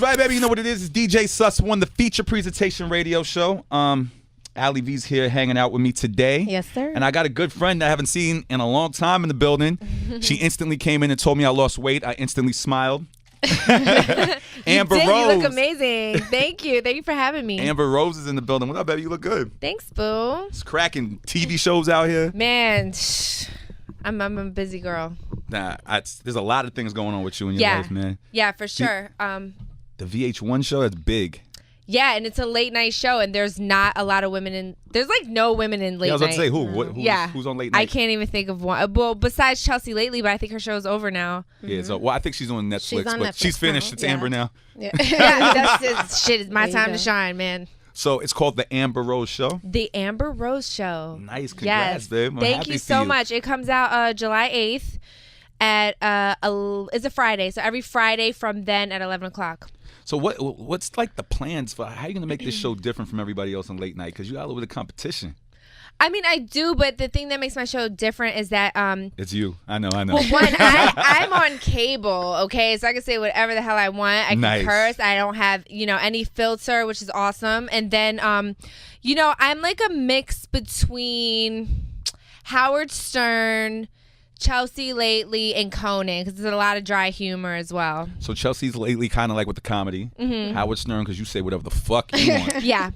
right, baby. You know what it is. It's DJ Sus1, the feature presentation radio show. Alyi V's here hanging out with me today. Yes, sir. And I got a good friend that I haven't seen in a long time in the building. She instantly came in and told me I lost weight. I instantly smiled. Amber Rose. You look amazing. Thank you. Thank you for having me. Amber Rose is in the building. What up, baby? You look good. Thanks, boo. It's cracking TV shows out here. Man, I'm a busy girl. Nah, there's a lot of things going on with you in your life, man. Yeah, for sure. The VH1 show, that's big. Yeah, and it's a late night show, and there's not a lot of women in. There's like no women in late night. I was about to say who's on late night. I can't even think of one. Well, besides Chelsea lately, but I think her show's over now. Yeah, so I think she's on Netflix. She's on Netflix she's finished. now. It's Amber now. Yeah. Yeah, that's it. Shit, it's my time to shine, man. So it's called the Amber Rose Show. The Amber Rose Show. Nice, congrats, babe. Thank you so much. It comes out July 8th at it's a Friday, so every Friday from then at 11 o'clock. So what's like the plans for how are you gonna make this show different from everybody else on late night? Because you all over the competition. I mean, I do, but the thing that makes my show different is that it's you. I know. Well, one, I'm on cable, okay, so I can say whatever the hell I want. I can curse. I don't have any filter, which is awesome. And then I'm like a mix between Howard Stern, Chelsea lately, and Conan, because there's a lot of dry humor as well. So Chelsea's lately kind of like with the comedy. Howard Stern, because you say whatever the fuck you want. Yeah.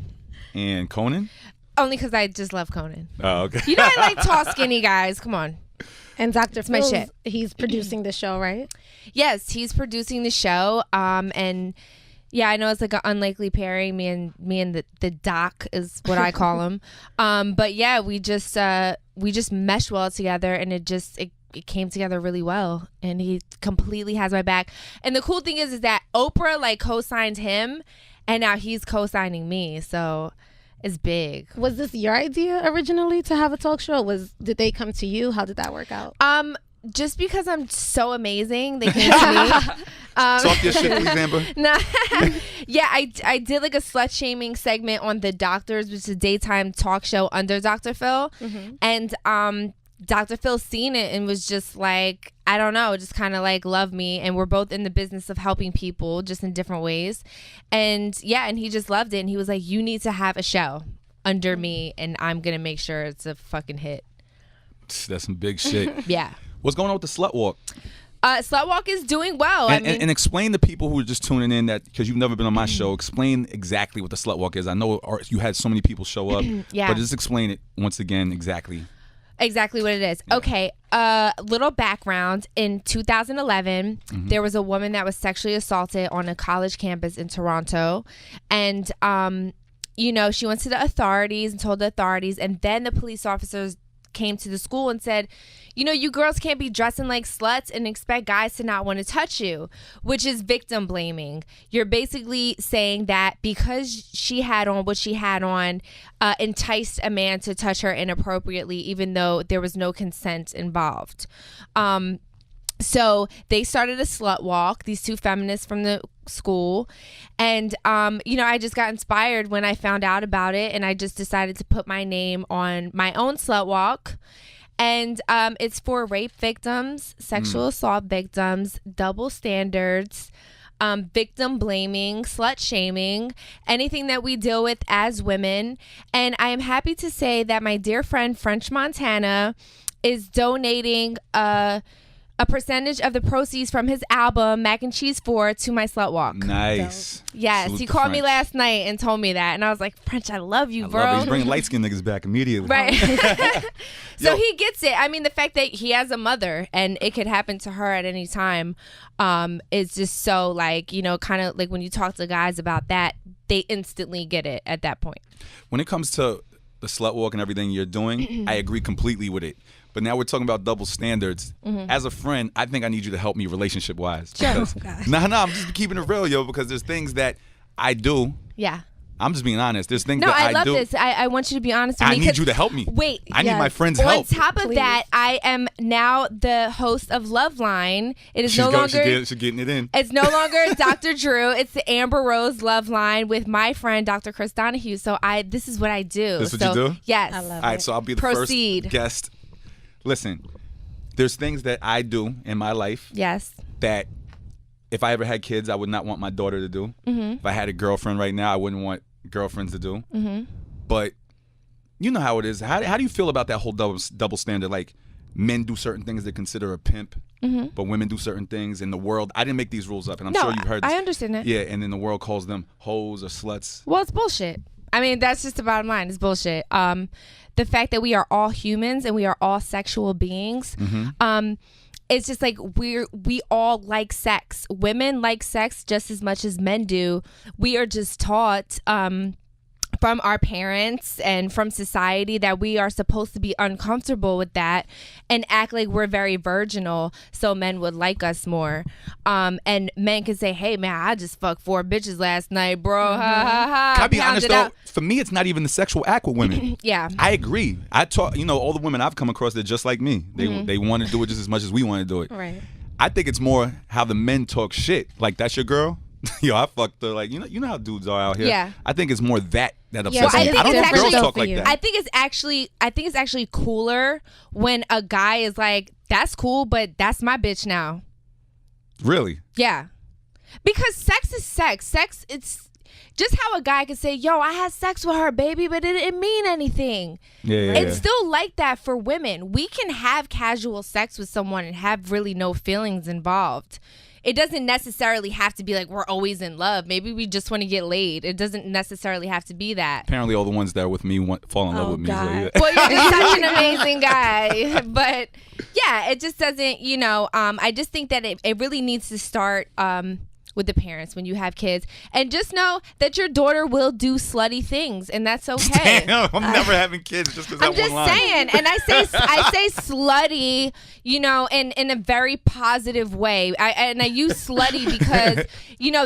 And Conan? Only because I just love Conan. Oh, okay. I like tall, skinny guys. Come on. And Dr. Phil, my shit. He's producing the show, right? Yes, he's producing the show. And yeah, I know it's like an unlikely pairing. Me and the doc is what I call him. But yeah, we just meshed well together, and it came together really well, and he completely has my back. And the cool thing is that Oprah like co-signed him, and now he's co-signing me, so it's big. Was this your idea originally to have a talk show? Did they come to you? How did that work out? Just because I'm so amazing, they came to me. Talk your shit, please, Amber. Nah. Yeah, I did like a slut shaming segment on The Doctors, which is a daytime talk show under Dr. Phil, and Dr. Phil seen it and was just like, I don't know, just kind of like love me. And we're both in the business of helping people just in different ways. And yeah, and he just loved it. And he was like, you need to have a show under me, and I'm going to make sure it's a fucking hit. That's some big shit. Yeah. What's going on with the Slut Walk? Slut Walk is doing well. And explain to people who are just tuning in that, because you've never been on my show, explain exactly what the Slut Walk is. I know you had so many people show up, yeah. But just explain it once again exactly. Exactly what it is. Yeah. Okay, little background. In 2011, there was a woman that was sexually assaulted on a college campus in Toronto. And, she went to the authorities and told the authorities. And then the police officers came to the school and said, you girls can't be dressing like sluts and expect guys to not want to touch you, which is victim blaming. You're basically saying that because she had on what she had on, enticed a man to touch her inappropriately, even though there was no consent involved. So they started a slut walk, these two feminists from the school. And, I just got inspired when I found out about it, and I just decided to put my name on my own slut walk. And it's for rape victims, sexual assault victims, double standards, victim blaming, slut shaming, anything that we deal with as women. And I am happy to say that my dear friend French Montana is donating a percentage of the proceeds from his album Mac and Cheese 4 to my slut walk. Nice. Yes, Salute he to called French. me last night and told me that, and I was like, French, I love you, bro. Love it. He's bringing light skinned niggas back immediately. Right. So he gets it. I mean, the fact that he has a mother and it could happen to her at any time is just so like, kind of like when you talk to guys about that, they instantly get it at that point. When it comes to the slut walk and everything you're doing, I agree completely with it. But now we're talking about double standards. As a friend, I think I need you to help me relationship-wise. Sure. I'm just keeping it real, yo, because there's things that I do. Yeah. I'm just being honest. There's things No, that I I love do. this. I want you to be honest with me. I need you to help me. Wait. I need my friends' help. On top of Please. that, I am now the host of Loveline. It is no longer... She's getting it in. It's no longer Dr. Drew. It's the Amber Rose Loveline with my friend, Dr. Chris Donahue. So this is what I do. This is what you do? Yes. I love All right, so I'll be the first guest. Listen, there's things that I do in my life Yes. that if I ever had kids, I would not want my daughter to do. If I had a girlfriend right now, I wouldn't want girlfriends to do. But you know how it is. How do you feel about that whole double standard? Like, men do certain things they consider a pimp, but women do certain things in the world. I didn't make these rules up, and I'm sure you've heard this. I understand that. Yeah, and then the world calls them hoes or sluts. Well, it's bullshit. I mean, that's just the bottom line. It's bullshit. The fact that we are all humans and we are all sexual beings, it's just like we all like sex. Women like sex just as much as men do. We are just taught from our parents and from society that we are supposed to be uncomfortable with that and act like we're very virginal so men would like us more. And men can say, hey man, I just fucked 4 bitches last night, bro. Ha ha ha. Can I be honest though? For me, it's not even the sexual act with women. Yeah. I agree. I talk, all the women I've come across, they're just like me. They want to do it just as much as we want to do it. Right. I think it's more how the men talk shit. Like, that's your girl? Yo, I fucked her. Like, you know how dudes are out here. Yeah. I think it's more that upsets Yeah, me. I don't know if girls talk like that. I think it's actually cooler when a guy is like, that's cool, but that's my bitch now. Really? Yeah. Because sex is sex. Sex, it's just how a guy can say, yo, I had sex with her, baby, but it didn't mean anything. Yeah. It's still like that for women. We can have casual sex with someone and have really no feelings involved. It doesn't necessarily have to be like we're always in love. Maybe we just want to get laid. It doesn't necessarily have to be that. Apparently all the ones that are with me fall in love with me. God. So, yeah. Well, you're just such an amazing guy. But yeah, it just doesn't, I just think that it really needs to start with the parents when you have kids. And just know that your daughter will do slutty things, and that's okay. Damn, I'm never having kids just because that one line. I'm just saying, and I say slutty, in a very positive way. I use slutty because,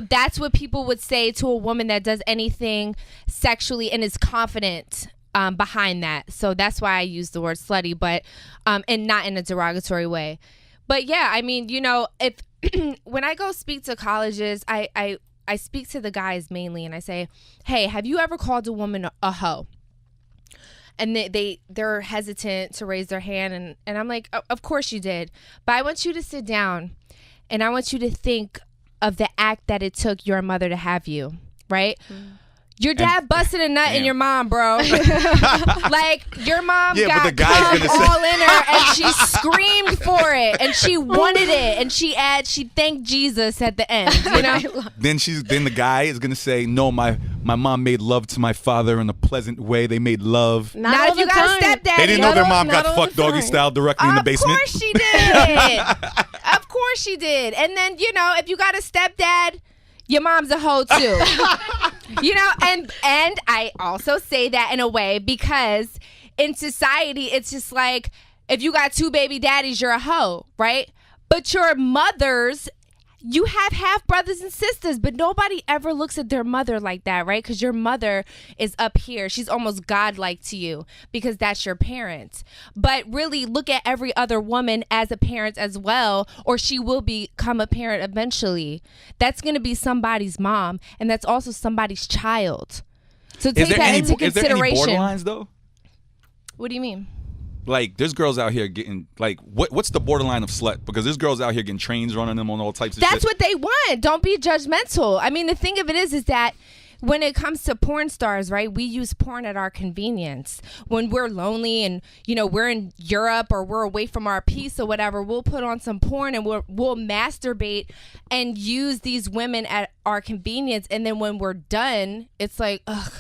that's what people would say to a woman that does anything sexually and is confident behind that. So that's why I use the word slutty, but and not in a derogatory way. But yeah, I mean, if when I go speak to colleges, I speak to the guys mainly, and I say, hey, have you ever called a woman a hoe? And they're hesitant to raise their hand, and I'm like, of course you did. But I want you to sit down, and I want you to think of the act that it took your mother to have you, right? Your dad busted a nut in your mom, bro. Like, your mom got cum all in her, and she screamed for it, and she wanted it, and she thanked Jesus at the end, Then the guy is gonna say, no, my mom made love to my father in a pleasant way. They made love. Not if you got a stepdad. They didn't know their mom got fucked doggy style directly in the basement. Of course she did. Of course she did. And then, if you got a stepdad, your mom's a hoe too. And I also say that in a way because in society it's just like, if you got 2 baby daddies, you're a hoe, right? But your mothers, you have half brothers and sisters, but nobody ever looks at their mother like that, right? Because your mother is up here. She's almost godlike to you because that's your parent. But really look at every other woman as a parent as well, or she will become a parent eventually. That's going to be somebody's mom, and that's also somebody's child. So take that into consideration. Is there any borderlines though? What do you mean? Like, there's girls out here getting, like, what's the borderline of slut? Because there's girls out here getting trains running them on all types of shit. That's what they want. Don't be judgmental. I mean, the thing of it is that when it comes to porn stars, right, we use porn at our convenience. When we're lonely and, we're in Europe or we're away from our peace or whatever, we'll put on some porn and we'll masturbate and use these women at our convenience. And then when we're done, it's like, ugh.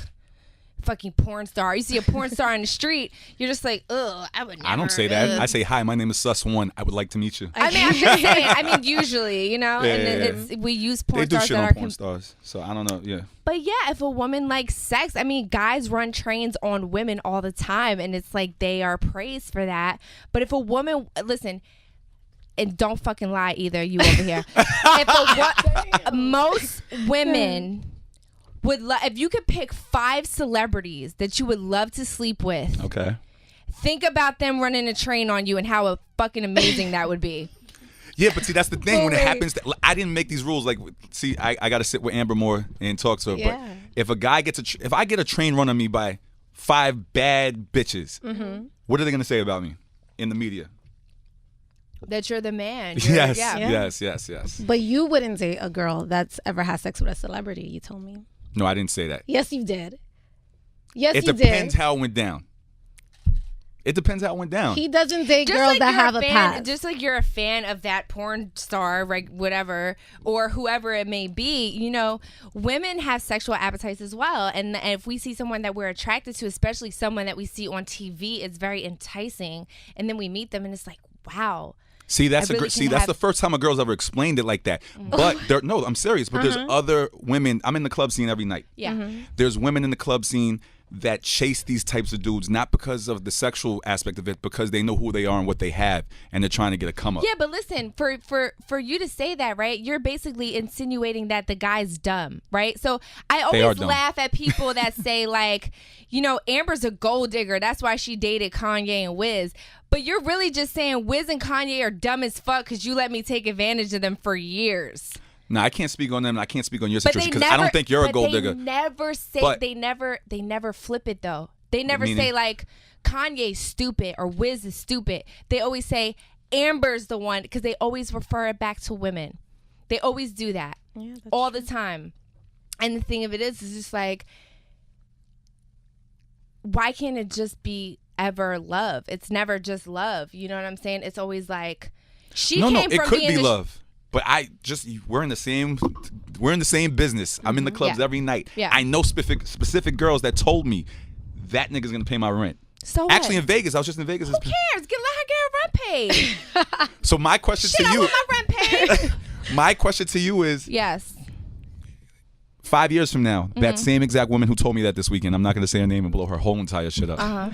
Fucking porn star. You see a porn star in the street, you're just like, ugh, I would never. I don't say that. I say, hi, my name is Sus1. I would like to meet you. I mean, I'm just saying. I mean, usually, and we use porn stars. They do shit on porn stars, so I don't know. Yeah. But yeah, if a woman likes sex, I mean, guys run trains on women all the time, and it's like they are praised for that. But if a woman, listen, and don't fucking lie either, you over here. Most women if you could pick 5 celebrities that you would love to sleep with, okay, think about them running a train on you and how fucking amazing that would be. Yeah, but see, that's the thing. When it happens, I didn't make these rules. Like, see, I got to sit with Amber more and talk to her. Yeah. But if a guy if I get a train run on me by 5 bad bitches, what are they gonna say about me in the media? That you're the man. Yes, Yeah. yes. But you wouldn't date a girl that's ever had sex with a celebrity, you told me. No, I didn't say that. Yes, you did. Yes, you did. It depends how it went down. It depends how it went down. He doesn't date girls that have a past. Just like you're a fan of that porn star, right, whatever, or whoever it may be, you know, women have sexual appetites as well. And if we see someone that we're attracted to, especially someone that we see on TV, it's very enticing. And then we meet them and it's like, wow. See, that's the first time a girl's ever explained it like that. But I'm serious. But there's other women. I'm in the club scene every night. Yeah. There's women in the club scene that chase these types of dudes, not because of the sexual aspect of it, because they know who they are and what they have, and they're trying to get a come up. Yeah, but listen, for you to say that, right, you're basically insinuating that the guy's dumb, right? So I always laugh at people that say, like, you know, Amber's a gold digger. That's why she dated Kanye and Wiz. But you're really just saying Wiz and Kanye are dumb as fuck because you let me take advantage of them for years. No, I can't speak on them. I can't speak on your situation because I don't think you're a gold digger. They never flip it though. They never say like Kanye's stupid or Wiz is stupid. They always say Amber's the one because they always refer it back to women. They always do that all the time. And the thing of it is just like, why can't it just be ever love? It's never just love. You know what I'm saying? It's always like it could be love. But we're in the same business. I'm in the clubs every night. Yeah. I know specific girls that told me that nigga's gonna pay my rent. So actually in Vegas, I was just in Vegas. Who cares? Let her get her rent paid. So my question to you, I want my rent paid. my question to you is, yes, 5 years from now, that same exact woman who told me that this weekend, I'm not gonna say her name and blow her whole entire shit up.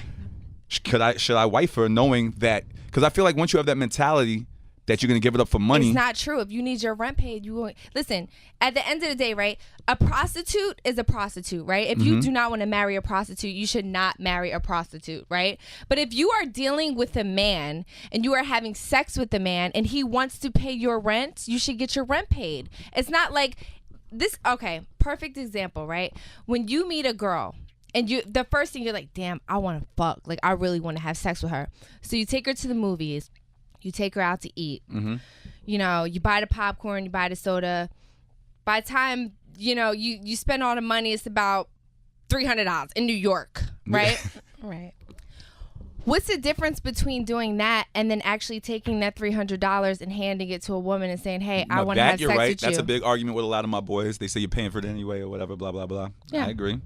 Should I wife her knowing that? Because I feel like once you have that mentality that you're going to give it up for money. It's not true. If you need your rent paid, you won't. Listen, at the end of the day, right, a prostitute is a prostitute, right? If you do not want to marry a prostitute, you should not marry a prostitute, right? But if you are dealing with a man and you are having sex with a man and he wants to pay your rent, you should get your rent paid. It's not like this. Okay, perfect example, right? When you meet a girl, and the first thing you're like, damn, I want to fuck. Like, I really want to have sex with her. So you take her to the movies. You take her out to eat. You know, you buy the popcorn, you buy the soda. By the time, you know, you spend all the money, it's about $300 in New York, right? Right. What's the difference between doing that and then actually taking that $300 and handing it to a woman and saying, hey, I want to have sex with you? That's a big argument with a lot of my boys. They say you're paying for it anyway or whatever, blah, blah, blah. Yeah. I agree.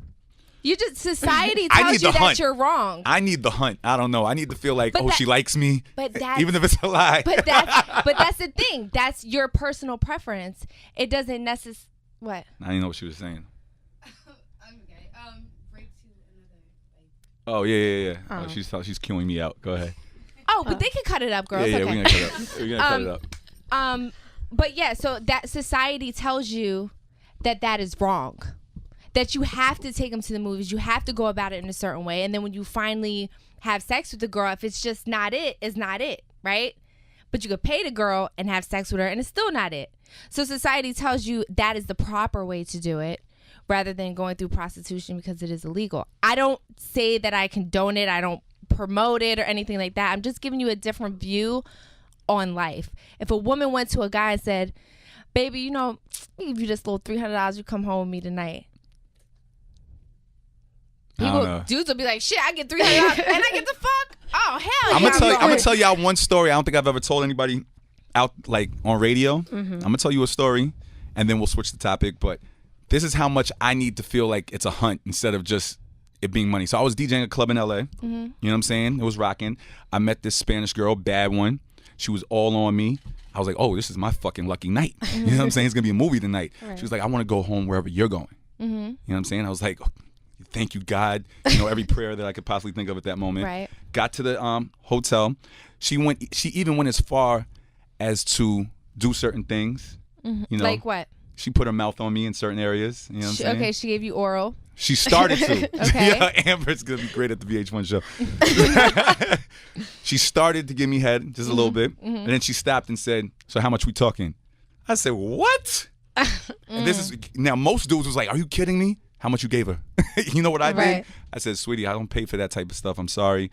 Society tells you that you're wrong. I need the hunt. I don't know. I need to feel like, she likes me. But even if it's a lie. But that's the thing. That's your personal preference. It doesn't necessarily. What? I didn't know what she was saying. Okay. Break to another. Oh yeah. Oh, she's queuing me out. Go ahead. Oh, but they can cut it up, girls. Yeah, okay. we're gonna cut it up. We're gonna cut it up. But yeah, so that society tells you that is wrong. That you have to take them to the movies. You have to go about it in a certain way. And then when you finally have sex with the girl, if it's just not it, it's not it, right? But you could pay the girl and have sex with her and it's still not it. So society tells you that is the proper way to do it rather than going through prostitution because it is illegal. I don't say that I condone it. I don't promote it or anything like that. I'm just giving you a different view on life. If a woman went to a guy and said, baby, you know, I'll give you this little $300, you come home with me tonight. Dudes will be like, shit, I get $300 and I get the fuck. Oh, hell I'm yeah. gonna tell y'all one story. I don't think I've ever told anybody out like on radio. I'm gonna tell you a story and then we'll switch the topic. But this is how much I need to feel like it's a hunt instead of just it being money. So I was DJing a club in LA. You know what I'm saying? It was rocking. I met this Spanish girl, bad one. She was all on me. I was like, oh, this is my fucking lucky night. You know what I'm saying? It's gonna be a movie tonight. Right. She was like, I want to go home wherever you're going. You know what I'm saying? I was like, thank you, God. You know, every prayer that I could possibly think of at that moment. Right. Got to the hotel. She even went as far as to do certain things. You know, like what? She put her mouth on me in certain areas. You know what I'm saying? Okay, she gave you oral. She started to. Okay. Yeah, Amber's gonna be great at the VH1 show. She started to give me head just a little bit, and then she stopped and said, "So how much we talking?" I said, "What?" And this is now most dudes was like, "Are you kidding me? How much you gave her?" You know what I did? Right. I said, "Sweetie, I don't pay for that type of stuff. I'm sorry."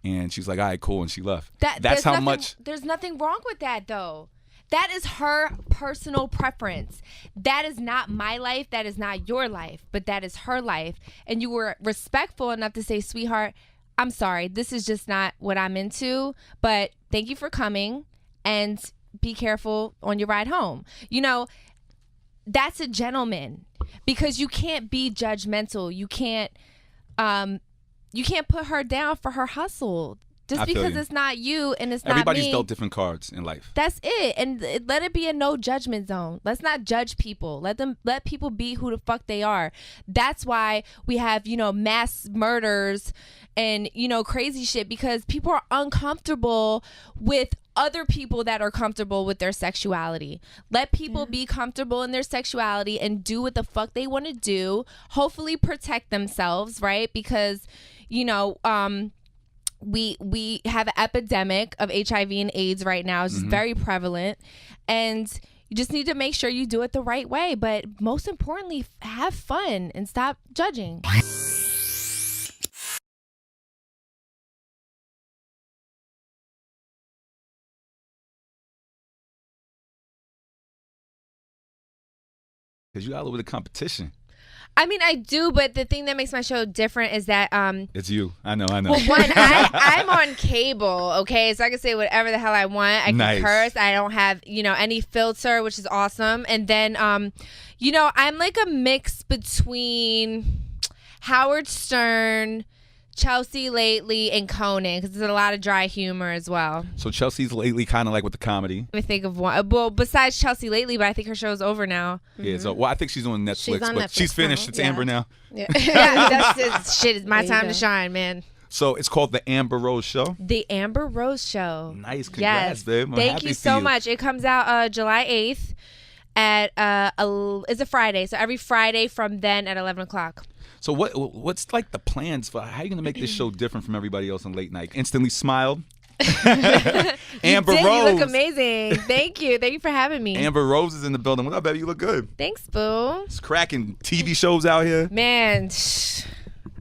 And she's like, all right, cool. And she left. That's how much. There's nothing wrong with that, though. That is her personal preference. That is not my life. That is not your life. But that is her life. And you were respectful enough to say, sweetheart, I'm sorry. This is just not what I'm into. But thank you for coming. And be careful on your ride home. You know, that's a gentleman. Because you can't be judgmental. You can't put her down for her hustle. Just because it's not you and it's not me. Everybody's dealt different cards in life. That's it. And let it be a no judgment zone. Let's not judge people. Let people be who the fuck they are. That's why we have, mass murders and, crazy shit, because people are uncomfortable with other people that are comfortable with their sexuality. Let people be comfortable in their sexuality and do what the fuck they want to do. Hopefully protect themselves, right? Because, we have an epidemic of HIV and AIDS right now. It's just very prevalent. And you just need to make sure you do it the right way. But most importantly, have fun and stop judging. Because you got a little bit of competition. I mean, I do, but the thing that makes my show different is that it's you. I know. Well, one, I'm on cable, okay, so I can say whatever the hell I want. I can curse. I don't have any filter, which is awesome. And then I'm like a mix between Howard Stern, Chelsea Lately, and Conan, because there's a lot of dry humor as well. So Chelsea's lately kind of like with the comedy. Let me think of one. Well, besides Chelsea Lately, but I think her show's over now. Yeah, so I think she's on Netflix. She's on Netflix she's finished. now. It's Amber now. Yeah, that's it. Shit, it's my time to shine, man. So it's called The Amber Rose Show. The Amber Rose Show. Nice, congrats, babe. Thank you so much. It comes out July 8th at it's a Friday, so every Friday from then at 11 o'clock. So what's like the plans for how are you gonna make this show different from everybody else on late night? Instantly smiled. Amber Rose. You look amazing. Thank you for having me. Amber Rose is in the building. What up, baby? You look good. Thanks, boo. It's cracking TV shows out here. Man,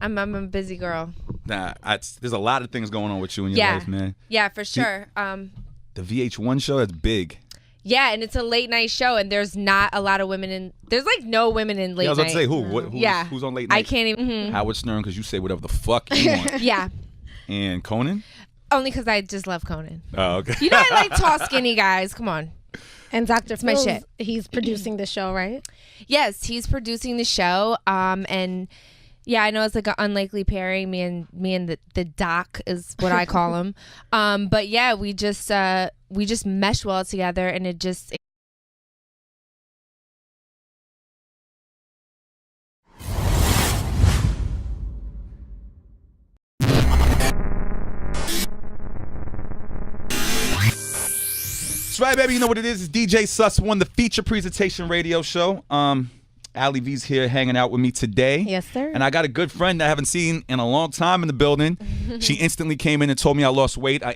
I'm a busy girl. Nah, there's a lot of things going on with you in your life, man. Yeah, for sure. The VH1 show, that's big. Yeah, and it's a late night show, and there's not a lot of women in. There's like no women in late night. I was about to say who's on late night? I can't even. Howard Stern, because you say whatever the fuck you want. Yeah. And Conan? Only because I just love Conan. Oh, okay. I like tall, skinny guys. Come on. And Dr. Phil's, my shit. He's producing the show, right? Yes, he's producing the show. And yeah, I know it's like an unlikely pairing. Me and the doc is what I call him. But yeah, we just mesh well together, and it just. That's right, baby. You know what it is. It's DJ Sus1, the feature presentation radio show. Alyi V's here hanging out with me today. Yes, sir. And I got a good friend that I haven't seen in a long time in the building. She instantly came in and told me I lost weight. I